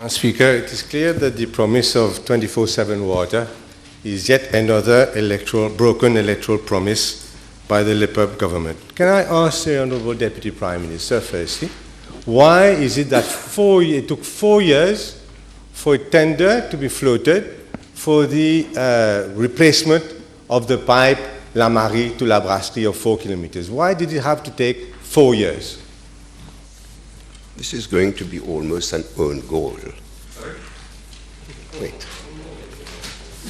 Speaker, it is clear that the promise of 24/7 water is yet another broken electoral promise by the Labour government. Can I ask the Honourable Deputy Prime Minister firstly, why is it that it took 4 years for a tender to be floated for the replacement of the pipe La Marie to La Brasserie of 4 kilometers? Why did it have to take 4 years? This is going to be almost an own goal. Wait.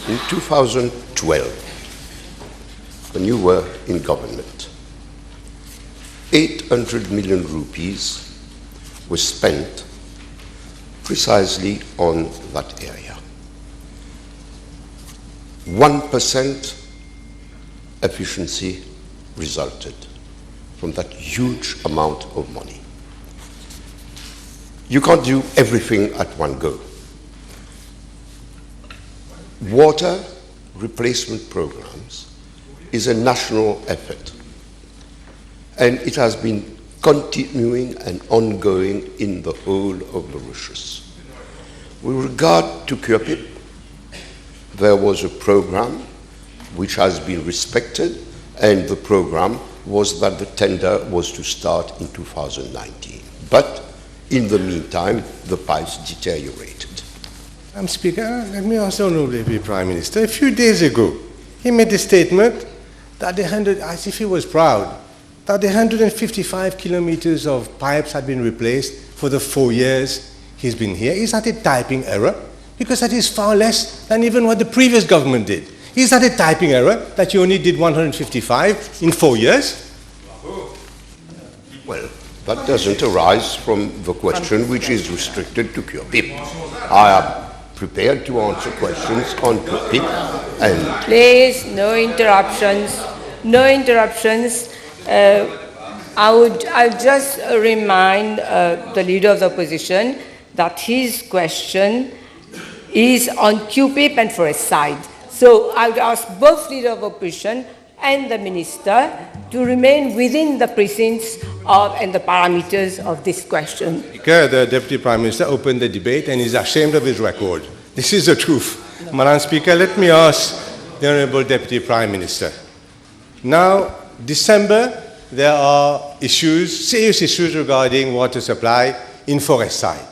In 2012, when you were in government, 800 million rupees were spent precisely on that area. 1% efficiency resulted from that huge amount of money. You can't do everything at one go. Water replacement programs is a national effort, and it has been continuing and ongoing in the whole of Mauritius. With regard to Curepipe, there was a program which has been respected, and the program was that the tender was to start in 2019. But in the meantime, the pipes deteriorated. Speaker, let me also know, Deputy Prime Minister, a few days ago, he made a statement that as if he was proud, that the 155 kilometers of pipes had been replaced for the 4 years he's been here. Is that a typing error? Because that is far less than even what the previous government did. Is that a typing error, that you only did 155 in 4 years? Well, that doesn't arise from the question which is restricted to Curepipe. I am prepared to answer questions on Curepipe and... Please, no interruptions. No interruptions. I'll just remind the Leader of the Opposition that his question is on Curepipe and Forest side. So I would ask both Leader of Opposition and the Minister to remain within the precincts and the parameters of this question. Speaker, the Deputy Prime Minister opened the debate and is ashamed of his record. This is the truth. No. Madam Speaker, let me ask the Honourable Deputy Prime Minister. Now, December, there are serious issues regarding water supply in Forest side.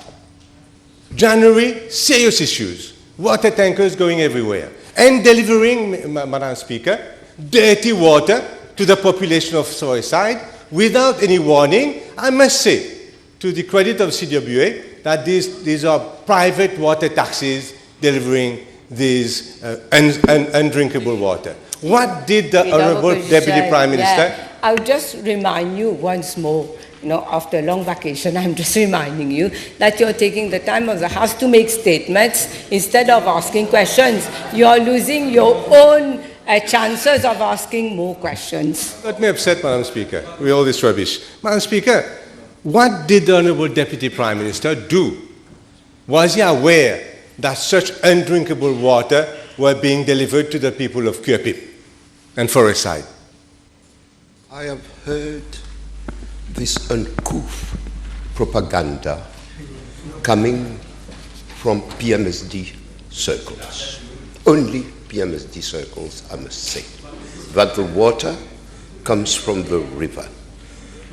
January, serious issues. Water tankers going everywhere. And delivering, Madam Speaker, dirty water to the population of Forest side without any warning. I must say, to the credit of CWA, that these are private water taxis delivering these undrinkable water. What did the Honourable Deputy Prime Minister... Yeah. I'll just remind you once more, after a long vacation, I'm just reminding you that you're taking the time of the House to make statements instead of asking questions. You're losing your own chances of asking more questions. Got me upset, Madam Speaker, with all this rubbish. Madam Speaker, what did the Honourable Deputy Prime Minister do? Was he aware that such undrinkable water were being delivered to the people of Curepipe and Forest side? I have heard this uncouth propaganda coming from PMSD circles. Only PMSD circles, I must say, that the water comes from the river.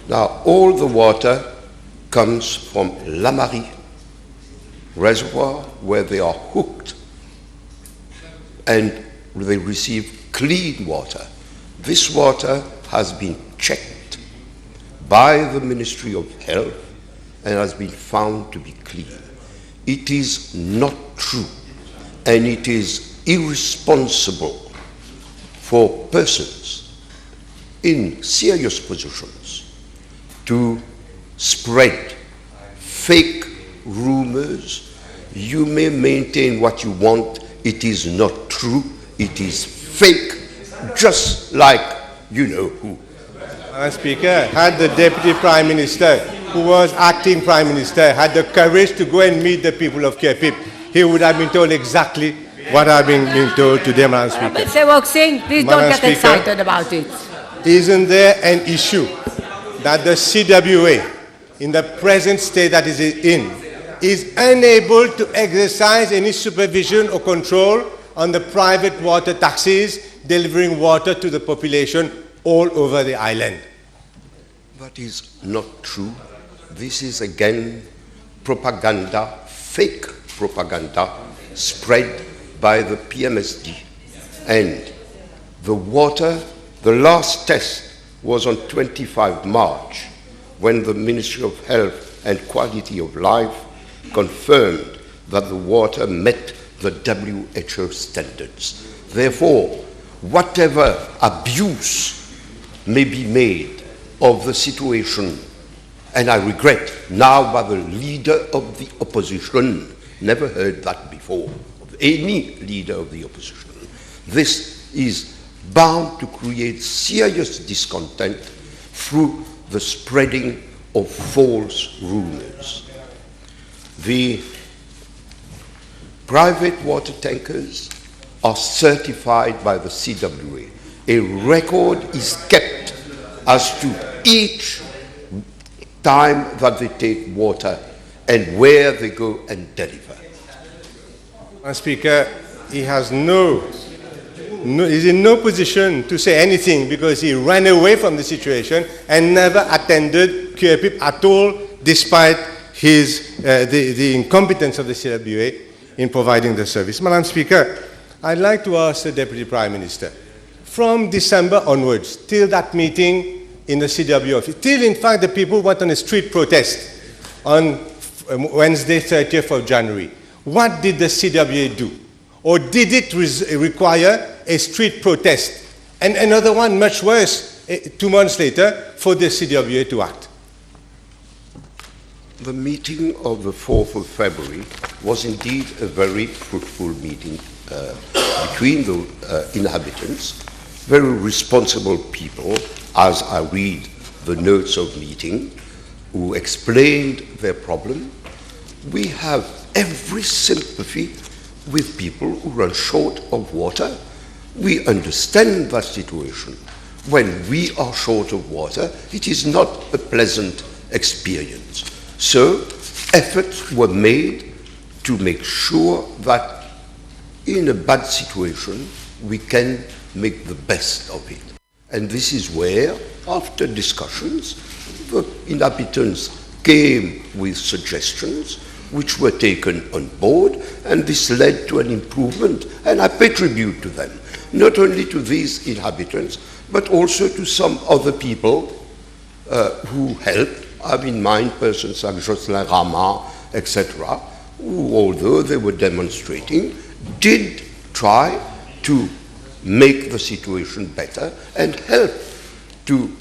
Now, all the water comes from La Marie reservoir, where they are hooked and they receive clean water. This water has been checked by the Ministry of Health and has been found to be clean. It is not true, and it is irresponsible for persons in serious positions to spread fake rumors. You may maintain what you want. It is not true. It is fake, just like you know who. Madam Speaker, had the Deputy Prime Minister, who was acting Prime Minister, had the courage to go and meet the people of Curepipe, he would have been told exactly what I've been told today, Madam Speaker. But Sewok Singh, please don't get excited about it. Isn't there an issue that the CWA, in the present state that is in, is unable to exercise any supervision or control on the private water taxis delivering water to the population all over the island. That is not true. This is again propaganda, fake propaganda, spread by the PMSD. And the water, the last test was on 25 March, when the Ministry of Health and Quality of Life confirmed that the water met the WHO standards. Therefore, whatever abuse may be made of the situation, and I regret now by the leader of the opposition, never heard that before, of any leader of the opposition, this is bound to create serious discontent through the spreading of false rumors. The private water tankers are certified by the CWA. A record is kept as to each time that they take water and where they go and deliver. Madam Speaker, he has he's in no position to say anything because he ran away from the situation and never attended Curepipe at all, despite the incompetence of the CWA in providing the service. Madam Speaker, I'd like to ask the Deputy Prime Minister, from December onwards, till that meeting in the CWA office, till in fact the people went on a street protest on Wednesday, 30th of January, what did the CWA do? Or did it require a street protest? And another one, much worse, 2 months later, for the CWA to act? The meeting of the 4th of February was indeed a very fruitful meeting between the inhabitants, very responsible people, as I read the notes of meeting, who explained their problem. We have every sympathy with people who run short of water. We understand that situation. When we are short of water, it is not a pleasant experience. So, efforts were made to make sure that in a bad situation, we can make the best of it. And this is where, after discussions, the inhabitants came with suggestions which were taken on board, and this led to an improvement, and I pay tribute to them, not only to these inhabitants, but also to some other people who helped. I have in mind persons like Jocelyn Rama, etc., who, although they were demonstrating, did try to make the situation better and help to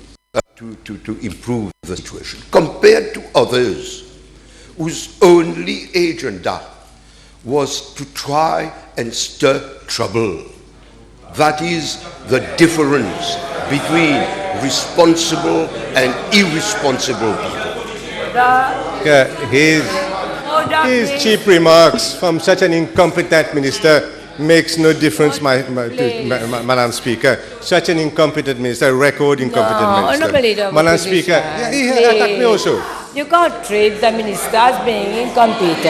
improve the situation, compared to others whose only agenda was to try and stir trouble. That is the difference between responsible and irresponsible people. His cheap remarks from such an incompetent minister makes no difference, Madam Speaker. Such an incompetent minister, a record incompetent minister. Madam Speaker, he attacked me also. You can't treat the minister as being incompetent.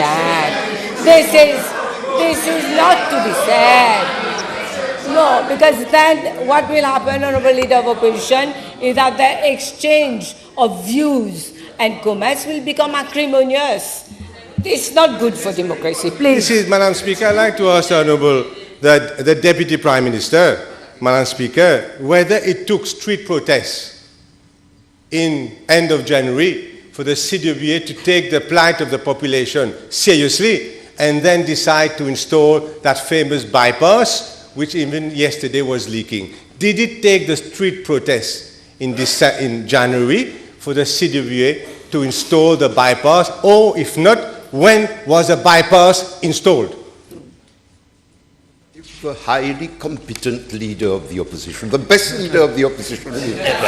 This is not to be said. No, because then what will happen, Honourable Leader of Opposition, is that the exchange of views and comments will become acrimonious. It's not good for democracy, please. This is, Madam Speaker, I'd like to ask the Honourable, the Deputy Prime Minister, Madam Speaker, whether it took street protests in end of January for the CWA to take the plight of the population seriously and then decide to install that famous bypass, which even yesterday was leaking. Did it take the street protests in January for the CWA to install the bypass, or if not, when was the bypass installed? If a highly competent leader of the opposition, the best leader of the opposition we've ever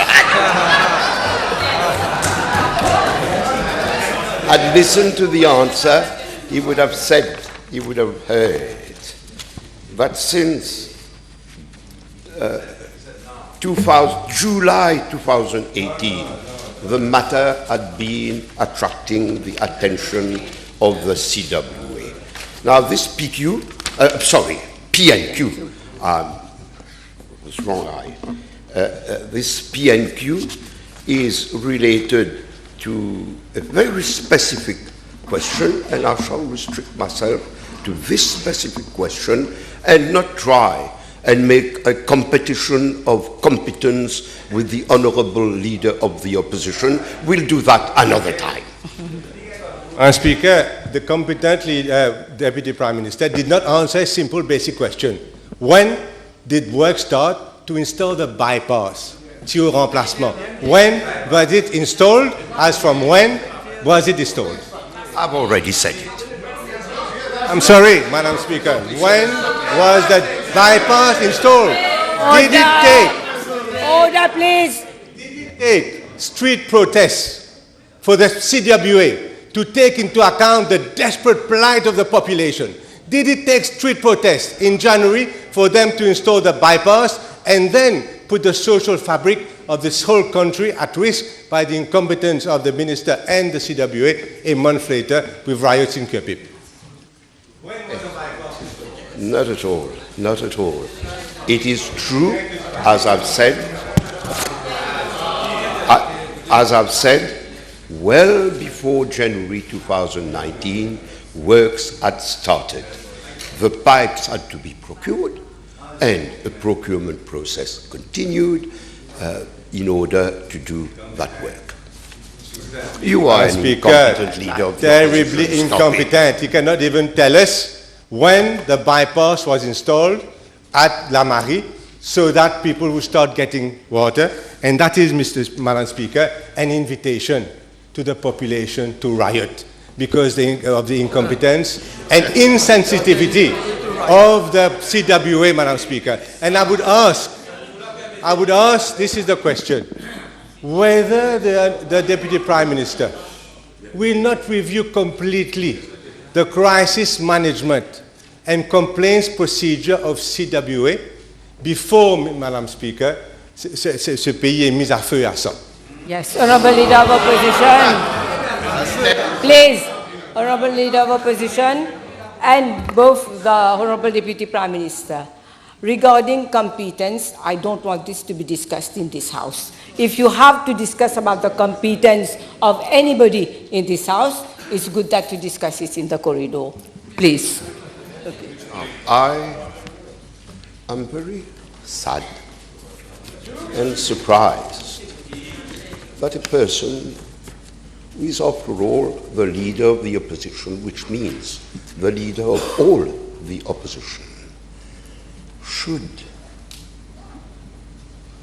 had listened to the answer, he would have said, he would have heard that since July 2018, the matter had been attracting the attention of the CWA. Now, this PNQ, was wrong. This PNQ is related to a very specific question, and I shall restrict myself to this specific question and not try and make a competition of competence with the honorable leader of the opposition. We'll do that another time. Speaker, the competent Deputy Prime Minister did not answer a simple basic question. When did work start to install the bypass? Tuyau remplacement. When was it installed? As from when was it installed? I've already said it. I'm sorry, Madam Speaker. When was the bypass installed? Did it take? Order, please. Did it take street protests for the CWA to take into account the desperate plight of the population? Did it take street protests in January for them to install the bypass and then put the social fabric of this whole country at risk by the incompetence of the minister and the CWA a month later with riots in Curepipe? When was the bypass installed? Not at all, not at all. It is true, as I've said, well before January 2019, works had started. The pipes had to be procured, and the procurement process continued in order to do that work. You are an incompetent leader of the terribly opposition. incompetent. He cannot even tell us when the bypass was installed at La Marie so that people would start getting water. And that is, Madam Speaker, an invitation to the population to riot because of the incompetence and insensitivity of the CWA, Madam Speaker. And I would ask, this is the question, whether the Deputy Prime Minister will not review completely the crisis management and complaints procedure of CWA before, Madam Speaker, ce pays est mis à feu et à sang. Yes, Honourable Leader of Opposition. Please, Honourable Leader of Opposition and both the Honourable Deputy Prime Minister. Regarding competence, I don't want this to be discussed in this House. If you have to discuss about the competence of anybody in this House, it's good that you discuss it in the corridor. Please. Okay. I am very sad and surprised that a person who is, after all, the leader of the opposition, which means the leader of all the opposition, should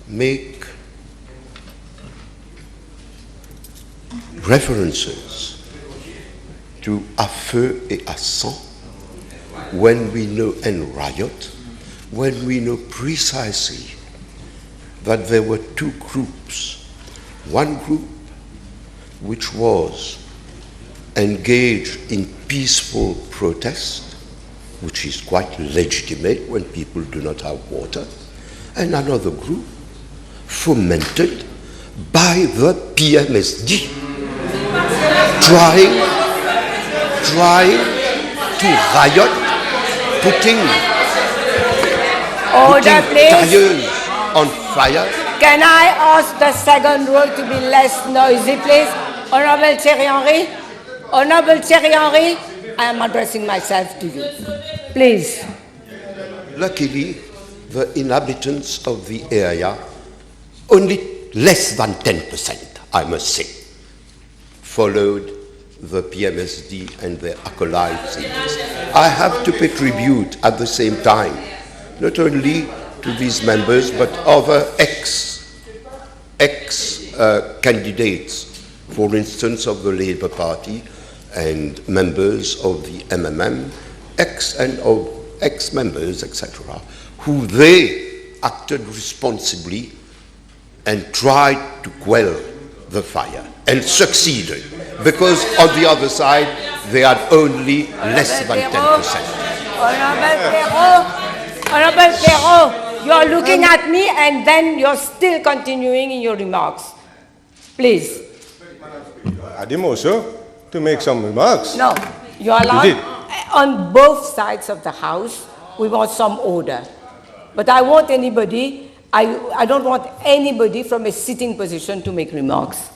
make references to à feu et à sang when we know, and riot, when we know precisely that there were two groups. One group which was engaged in peaceful protest, which is quite legitimate when people do not have water, and another group fomented by the PMSD, trying to riot, putting tires on fire. Can I ask the second row to be less noisy, please? Honourable Thierry Henry? Honourable Thierry Henry? I am addressing myself to you. Please. Luckily, the inhabitants of the area, only less than 10%, I must say, followed the PMSD and their acolytes in this. I have to pay tribute at the same time, not only to these members, but other ex-candidates, for instance, of the Labour Party and members of the MMM, ex-members, etc., who they acted responsibly and tried to quell the fire and succeeded, because on the other side they had only less than 10%. Honourable Ferro, you are looking at me and then you're still continuing in your remarks. Please. Adim also to make some remarks. No. You're allowed, You did. on both sides of the house, we want some order. But I want anybody, I don't want anybody from a sitting position to make remarks.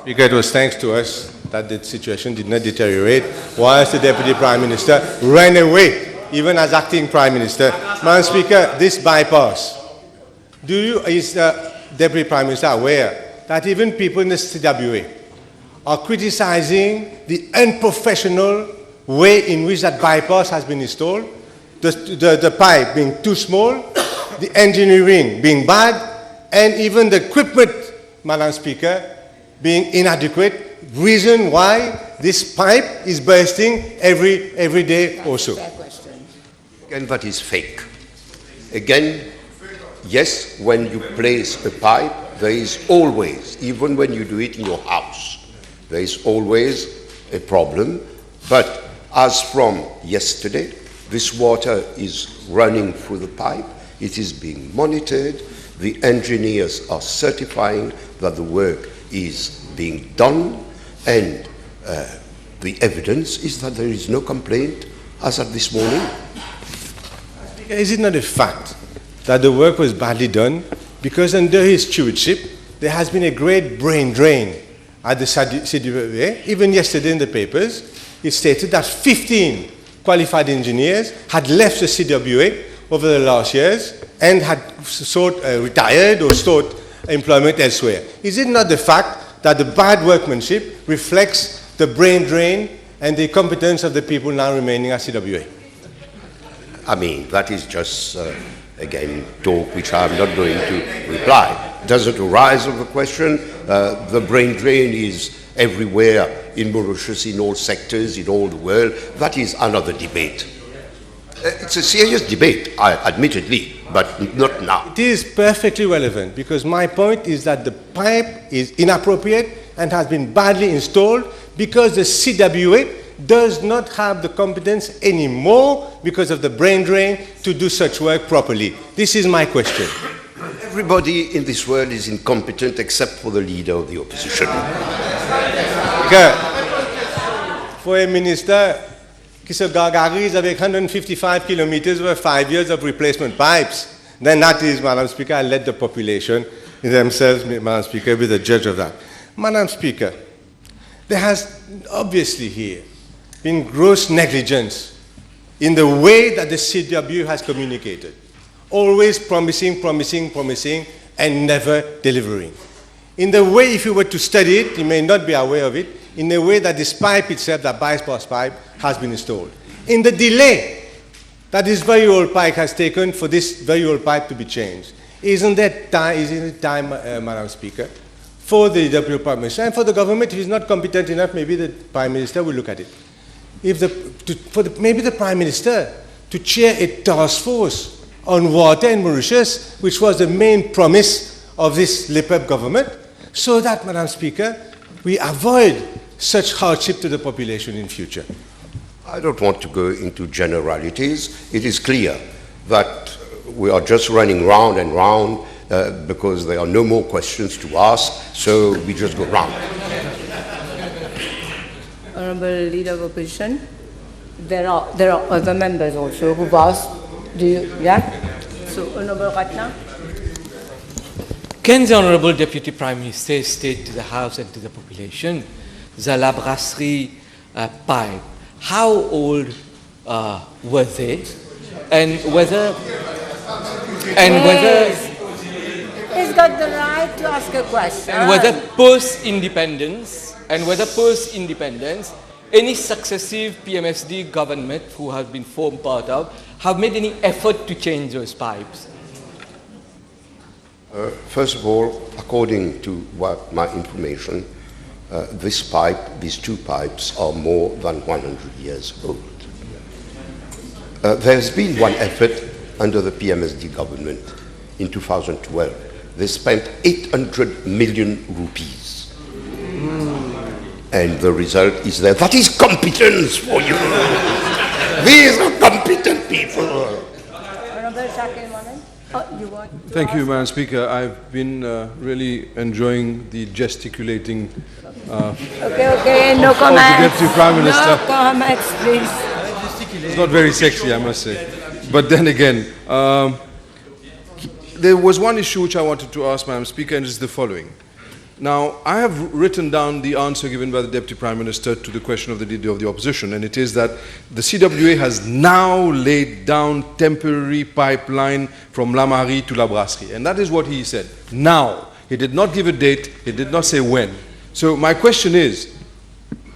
Because it was thanks to us that the situation did not deteriorate, whilst the Deputy Prime Minister ran away, even as acting Prime Minister. Madam Speaker, this bypass, is the Deputy Prime Minister aware that even people in the CWA are criticizing the unprofessional way in which that bypass has been installed, the pipe being too small, the engineering being bad, and even the equipment, Madam Speaker, being inadequate, reason why this pipe is bursting every day or so. Again, that is fake. Again, yes, when you place a pipe, there is always, even when you do it in your house, there is always a problem. But as from yesterday, this water is running through the pipe, it is being monitored, the engineers are certifying that the work is being done, and the evidence is that there is no complaint as of this morning. Is it not a fact that the work was badly done because under his stewardship there has been a great brain drain at the CWA? Even yesterday in the papers, it stated that 15 qualified engineers had left the CWA over the last years and had retired or sought employment elsewhere. Is it not the fact that the bad workmanship reflects the brain drain and the incompetence of the people now remaining at CWA? I mean, that is just, again, talk which I am not going to reply. Does it arise of the question? The brain drain is everywhere in Mauritius, in all sectors, in all the world. That is another debate. It's a serious debate, admittedly, but not now. It is perfectly relevant because my point is that the pipe is inappropriate and has been badly installed because the CWA does not have the competence anymore because of the brain drain to do such work properly. This is my question. Everybody in this world is incompetent except for the leader of the opposition. For a minister qui se gargarise avec 155 kilometers over 5 years of replacement pipes, then that is, Madam Speaker, I let the population themselves, Madam Speaker, be the judge of that. Madam Speaker, there has obviously here been gross negligence in the way that the CW has communicated. Always promising, and never delivering. In the way, if you were to study it, you may not be aware of it, in the way that this pipe itself, that bypass pipe, has been installed. In the delay that this very old pipe has taken for this very old pipe to be changed. Isn't it time, Madam Speaker, for the Deputy Prime Minister and for the government, if he's not competent enough, maybe the Prime Minister will look at it. Maybe the Prime Minister to chair a task force on water in Mauritius, which was the main promise of this LIPEP government, so that, Madam Speaker, we avoid such hardship to the population in future. I don't want to go into generalities. It is clear that we are just running round and round because there are no more questions to ask, so we just go round. Honourable Leader of Opposition, there are other members also who've asked. Do you, yeah? So, Honourable Ratna. Can the Honourable Deputy Prime Minister state to the House and to the population the La Brasserie pipe, how old were they, and whether He's got the right to ask a question. And whether post-independence, any successive PMSD government who has been formed part of have made any effort to change those pipes? First of all, according to my information, these two pipes are more than 100 years old. There's been one effort under the PMSD government in 2012. They spent 800 million rupees. And the result is there. That is competence for you. These are competent people. Honourable Shakil Monan. You want to Thank you, ask? Madam Speaker. I've been really enjoying the gesticulating Okay, no of the comments. Deputy Prime Minister. No comments, please. It's not very sexy, I must say. But then again, there was one issue which I wanted to ask, Madam Speaker, and it's the following. Now, I have written down the answer given by the Deputy Prime Minister to the question of the Leader of the Opposition, and it is that the CWA has now laid down temporary pipeline from La Marie to La Brasserie. And that is what he said. Now. He did not give a date. He did not say when. So my question is,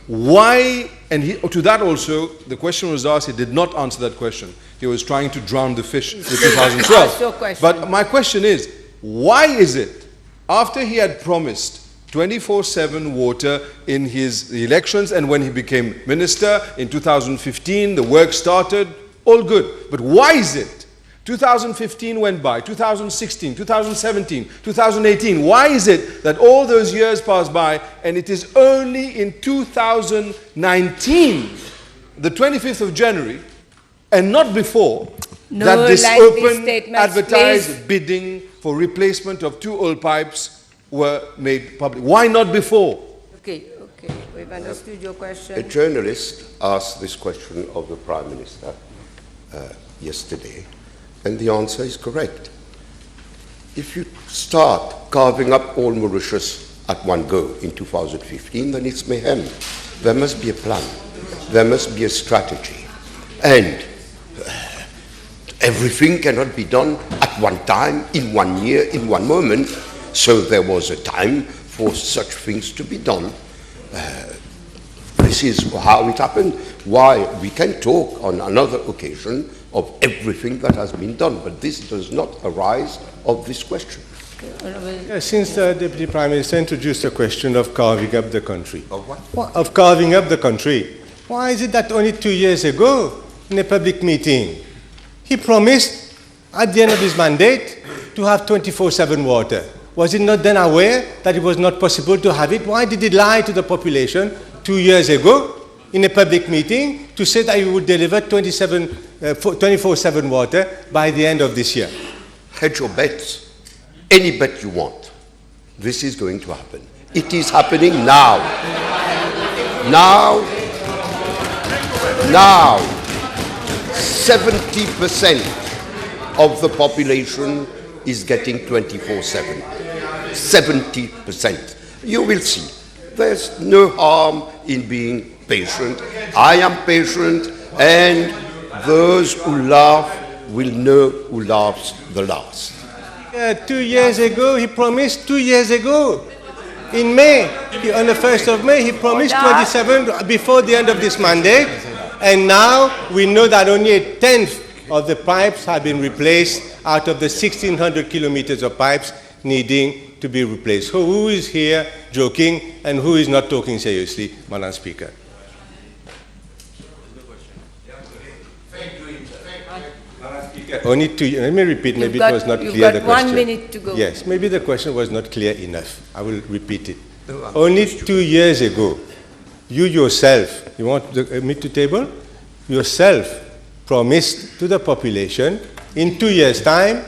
why, and to that also, the question was asked, he did not answer that question. He was trying to drown the fish in 2012. But my question is, why is it, after he had promised 24/7 water in his elections and when he became minister in 2015, the work started, all good. But why is it 2015 went by, 2016, 2017, 2018. Why is it that all those years passed by and it is only in 2019, the 25th of January, and not before, that this open, advertised bidding for replacement of 2 old pipes were made public? Why not before? Okay, we've understood your question. A journalist asked this question of the Prime Minister yesterday, and the answer is correct. If you start carving up all Mauritius at one go in 2015, then it's mayhem. There must be a plan. There must be a strategy. And everything cannot be done at one time, in 1 year, in one moment. So there was a time for such things to be done. This is how it happened. Why? We can talk on another occasion of everything that has been done, but this does not arise of this question. Since the Deputy Prime Minister introduced the question of carving up the country. Of what? Of carving up the country. Why is it that only 2 years ago, in a public meeting, he promised at the end of his mandate to have 24/7 water? Was he not then aware that it was not possible to have it? Why did he lie to the population 2 years ago in a public meeting to say that he would deliver 24/7 water by the end of this year? Hedge your bets. Any bet you want. This is going to happen. It is happening now. Now, 70% of the population is getting 24/7. 70%. You will see. There's no harm in being patient. I am patient, and those who laugh will know who laughs the last. 2 years ago, he promised 2 years ago. In May, on the 1st of May, he promised 27 before the end of this mandate. And now we know that only a tenth of the pipes have been replaced out of the 1,600 kilometers of pipes needing to be replaced. So who is here joking and who is not talking seriously, Madam Speaker? Only 2 years. Let me repeat, maybe it was not clear the question. You've got 1 minute to go. Yes, maybe the question was not clear enough. I will repeat it. Only 2 years ago, you yourself, you want me to table? Yourself promised to the population, in 2 years' time,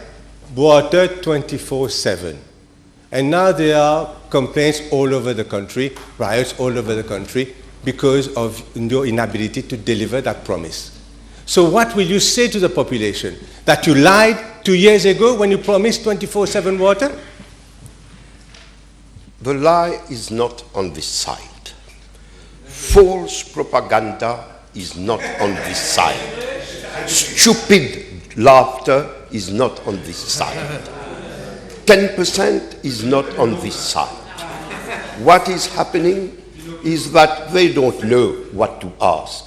water 24/7. And now there are complaints all over the country, riots all over the country, because of your inability to deliver that promise. So what will you say to the population? That you lied 2 years ago when you promised 24/7 water? The lie is not on this side. False propaganda is not on this side. Stupid laughter is not on this side. 10% is not on this side. What is happening is that they don't know what to ask.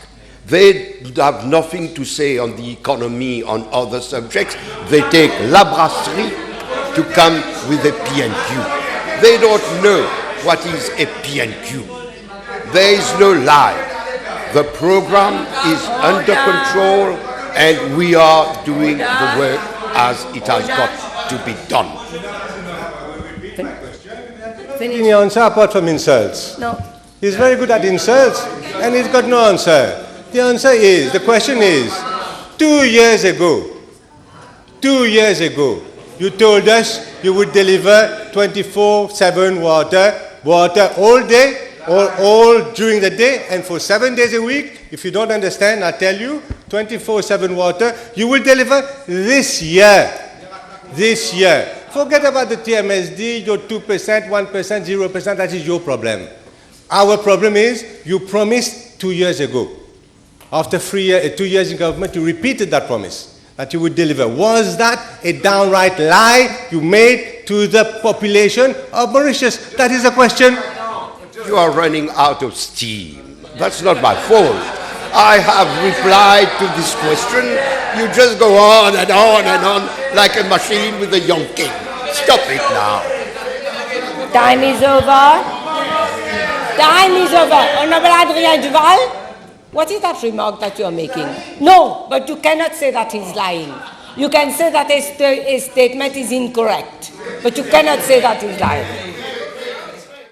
They have nothing to say on the economy, on other subjects. They take La Brasserie to come with a PNQ. They don't know what is a PNQ. There is no lie. The program is under control, and we are doing the work as it has got to be done. Any answer apart from insults? No. He's very good at insults, and he's got no answer. The answer is, the question is, 2 years ago, You told us you would deliver 24/7 water all day, all during the day, and for 7 days a week. If you don't understand, I'll tell you, 24/7 water, you will deliver this year. This year. Forget about the TMSD, your 2%, 1%, 0%, that is your problem. Our problem is you promised 2 years ago. After 2 years in government, you repeated that promise, that you would deliver. Was that a downright lie you made to the population of Mauritius? That is the question. You are running out of steam. That's not my fault. I have replied to this question. You just go on and on and on like a machine with a young king. Stop it now. Time is over. Time is over. Honorable Xavier Duval, what is that remark that you are making? No, but you cannot say that he's lying. You can say that a statement is incorrect, but you cannot say that he's lying.